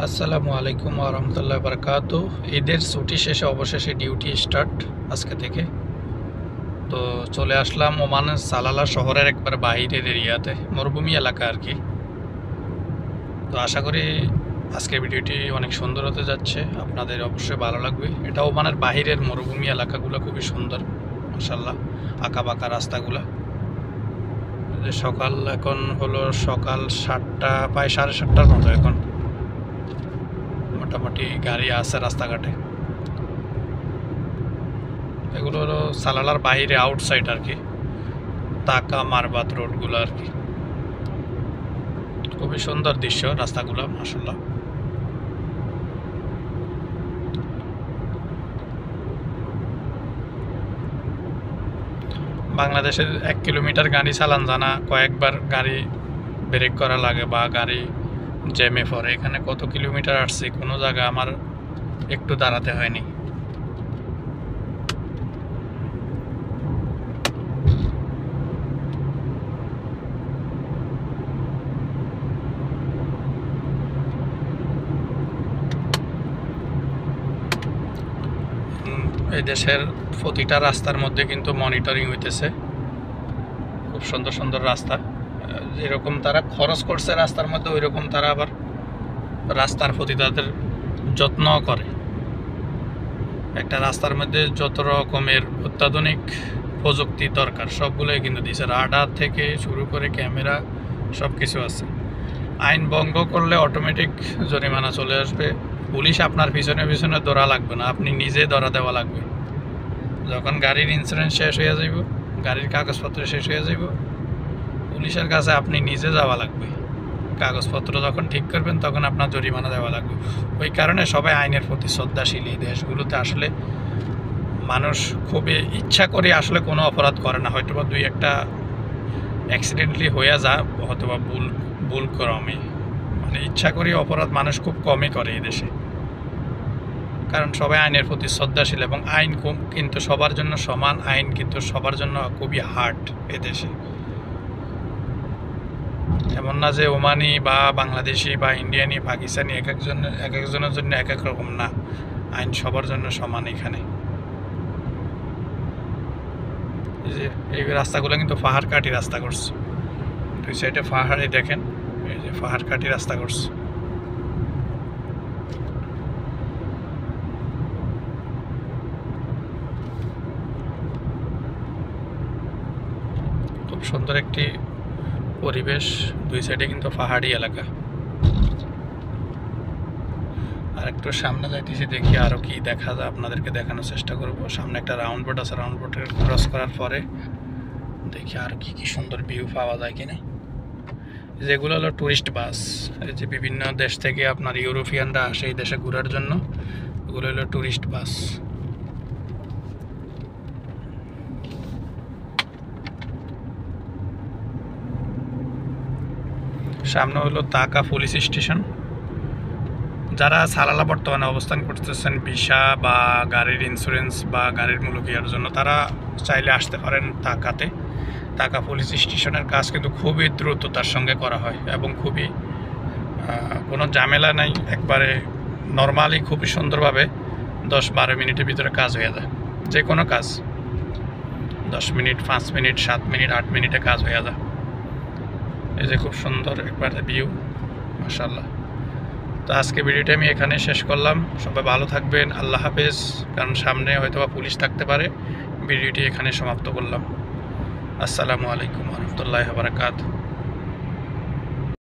আসসালামু আলাইকুম ওয়া রাহমাতুল্লাহি ওয়া বারাকাতুহু। ঈদের ছুটি শেষে অবশেষে ডিউটি স্টার্ট আজকে থেকে। তো চলে আসলাম ওমানের সালালা শহরের একবার বাইরের এরিয়াতে, মরুভূমি এলাকা আর কি। তো আশা করি আজকের ভিডিওটি অনেক সুন্দর হতে যাচ্ছে, আপনাদের অবশ্যই ভালো লাগবে। এটা ওমানের বাহিরের মরুভূমি এলাকাগুলো খুবই সুন্দর মাশাআল্লাহ, আঁকাবাঁকা রাস্তাগুলো। সকাল এখন হলো সকাল 7টা, প্রায় 7:30টার মতো এখন। মোটামুটি গাড়ি আছে রাস্তাঘাটে। এগুলো হলো সালালার বাইরে, আউটসাইড আর কি, তাকা মারবাত রোডগুলো আর কি। খুবই সুন্দর দৃশ্য রাস্তাগুলো মাশাআল্লাহ। বাংলাদেশের 1 কিলোমিটার গাড়ি চালান জানা কয়েকবার গাড়ি ব্রেক করা লাগে বা গাড়ি জ্যামে পড়ে। এখানে কত কিলোমিটার আসছে, কোনো জায়গা আমার একটু দাঁড়াতে হয়নি। এই দেশের প্রতিটা রাস্তার মধ্যে কিন্তু মনিটরিং হইতেছে। খুব সুন্দর সুন্দর রাস্তা, যেরকম তারা খরচ করছে রাস্তার মধ্যে, ওই রকম তারা আবার রাস্তার প্রতি তাদের যত্ন করে। একটা রাস্তার মধ্যে যত রকমের অত্যাধুনিক প্রযুক্তি দরকার সবগুলোই কিন্তু দিয়েছে, রাডার থেকে শুরু করে ক্যামেরা সব কিছু আছে। আইন ভঙ্গ করলে অটোমেটিক জরিমানা চলে আসবে। পুলিশ আপনার পিছনে পিছনে দৌড়া লাগবে না, আপনি নিজে দৌড়া দেওয়া লাগবে। যখন গাড়ির ইন্স্যুরেন্স শেষ হয়ে যাইব, গাড়ির কাগজপত্র শেষ হয়ে যাইব, পুলিশের কাছে আপনি নিজে যাওয়া লাগবে। কাগজপত্র যখন ঠিক করবেন তখন আপনার জরিমানা দেওয়া লাগবে। ওই কারণে সবাই আইনের প্রতি শ্রদ্ধাশীল। এই দেশগুলোতে আসলে মানুষ খুবই ইচ্ছা করে আসলে কোনো অপরাধ করে না, হয়তো বা দুই একটা অ্যাক্সিডেন্টলি হয়ে যায়, হয়তো বা ভুল ক্রমে, মানে ইচ্ছা করে অপরাধ মানুষ খুব কমই করে এই দেশে। কারণ সবাই আইনের প্রতি শ্রদ্ধাশীল এবং আইন কিন্তু সবার জন্য সমান, আইন কিন্তু সবার জন্য খুবই হার্ড এদেশে। এমন না যে ওমানি বা বাংলাদেশি বা ইন্ডিয়ানি পাকিস্তানি এক একজনের জন্য এক এক রকম, না, আইন সবার জন্য সমান এখানে। এই রাস্তাগুলো কিন্তু পাহাড় কাটি রাস্তা করছে, দুই সাইডে পাহাড়ে দেখেন, এই যে পাহাড় কাটি রাস্তা করছে। খুব সুন্দর একটি পরিবেশ, দুই সাইডে কিন্তু পাহাড়ি এলাকা। আর একটু সামনে যাইতেছি, দেখি আরও কি দেখা যায়, আপনাদেরকে দেখানোর চেষ্টা করব। সামনে একটা রাউন্ড বোট আছে, রাউন্ড বোটের ক্রস করার পরে দেখি আর কি কি সুন্দর ভিউ পাওয়া যায় কিনা। যেগুলো হলো ট্যুরিস্ট বাস, এই যে বিভিন্ন দেশ থেকে আপনার ইউরোপিয়ানরা আসে এই দেশে ঘোরার জন্য, এগুলো হলো ট্যুরিস্ট বাস। সামনে হলো তাকা পুলিশ স্টেশন। যারা সালালা বর্তমানে অবস্থান করতেছেন ভিসা বা গাড়ির ইন্স্যুরেন্স বা গাড়ির মুলুকিয়ার জন্য, তারা চাইলে আসতে পারেন তাকাতে। তাকা পুলিশ স্টেশনের কাজ কিন্তু খুবই দ্রুততার সঙ্গে করা হয় এবং খুবই কোনো ঝামেলা নাই, একবারে নর্মালি খুবই সুন্দরভাবে 10-12 মিনিটের ভিতরে কাজ হয়ে যায়। যে কোনো কাজ 10 মিনিট, 5 মিনিট, 7 মিনিট, 8 মিনিটে কাজ হয়ে যায়। এই যে খুব সুন্দর একবারে ভিউ মাশাআল্লাহ। তো আজকে ভিডিওটা আমি এখানে শেষ করলাম। সবাই ভালো থাকবেন, আল্লাহ হাফেজ। কারণ সামনে হয়তো বা পুলিশ থাকতে পারে। ভিডিওটি এখানে সমাপ্ত করলাম। আসসালামু আলাইকুম ওয়া রাহমাতুল্লাহি ওয়া বারাকাতুহু।